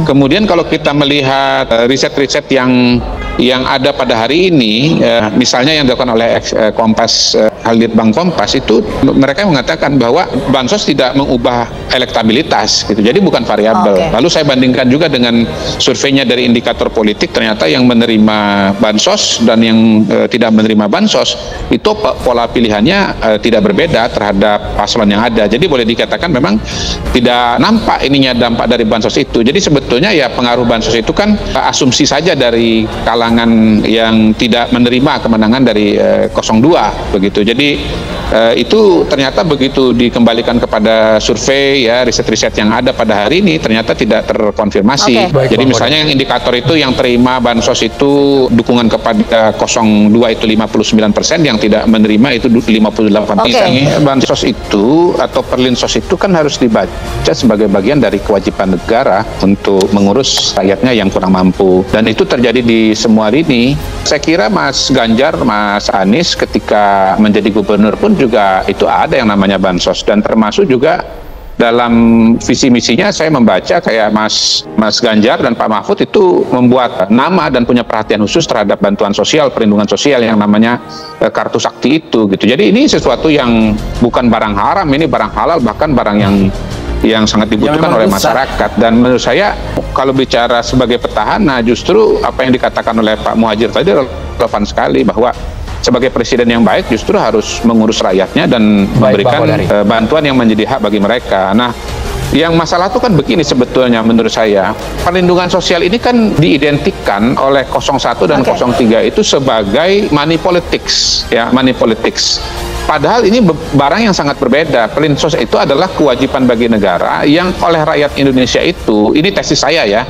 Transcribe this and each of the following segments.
Kemudian kalau kita melihat riset-riset yang ada pada hari ini, misalnya yang dilakukan oleh Kompas, Litbang Kompas, itu mereka mengatakan bahwa bansos tidak mengubah elektabilitas, gitu. Jadi bukan variabel. Lalu saya bandingkan juga dengan surveinya dari indikator politik, ternyata yang menerima bansos dan yang tidak menerima bansos itu pola pilihannya tidak berbeda terhadap paslon yang ada. Jadi boleh dikatakan memang tidak nampak ininya dampak dari bansos itu. Jadi sebetulnya ya pengaruh bansos itu kan asumsi saja dari kalangan yang tidak menerima kemenangan dari 02 begitu. Jadi itu ternyata begitu dikembalikan kepada survei ya, riset-riset yang ada pada hari ini ternyata tidak terkonfirmasi. Jadi misalnya yang indikator itu yang terima bansos itu dukungan kepada 02 itu 59%, yang tidak menerima itu 58%. Bansos itu atau perlinsos itu kan harus dibaca sebagai bagian dari kewajiban negara untuk mengurus rakyatnya yang kurang mampu, dan itu terjadi di semua lini. Saya kira Mas Ganjar, Mas Anies ketika menjadi gubernur pun juga itu ada yang namanya bansos, dan termasuk juga dalam visi misinya saya membaca kayak Mas Ganjar dan Pak Mahfud itu membuat nama dan punya perhatian khusus terhadap bantuan sosial, perlindungan sosial yang namanya kartu sakti itu, gitu. Jadi ini sesuatu yang bukan barang haram, ini barang halal, bahkan barang yang sangat dibutuhkan oleh masyarakat. Dan menurut saya kalau bicara sebagai petahana, justru apa yang dikatakan oleh Pak Muhadjir tadi relevan sekali, bahwa sebagai presiden yang baik justru harus mengurus rakyatnya dan memberikan bantuan yang menjadi hak bagi mereka. Nah, yang masalah itu kan begini sebetulnya menurut saya, perlindungan sosial ini kan diidentikan oleh 01 dan 03 itu sebagai money politics, ya, money politics. Padahal ini barang yang sangat berbeda. Perlinsos itu adalah kewajiban bagi negara yang oleh rakyat Indonesia itu, ini tesis saya ya,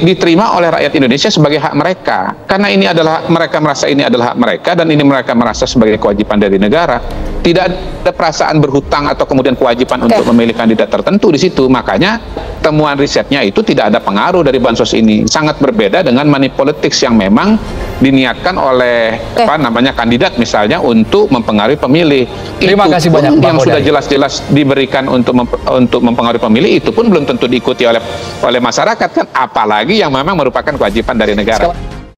diterima oleh rakyat Indonesia sebagai hak mereka. Karena ini adalah, mereka merasa ini adalah hak mereka, dan ini mereka merasa sebagai kewajiban dari negara. Tidak ada perasaan berhutang atau kemudian kewajiban untuk memilih kandidat tertentu di situ. Makanya temuan risetnya itu tidak ada pengaruh dari bansos ini. Sangat berbeda dengan money politics yang memang diniatkan oleh kandidat misalnya untuk mempengaruhi pemilih. Terima kasih banyak, yang sudah jelas-jelas diberikan untuk mempengaruhi pemilih, itu pun belum tentu diikuti oleh masyarakat kan, apalagi yang memang merupakan kewajiban dari negara.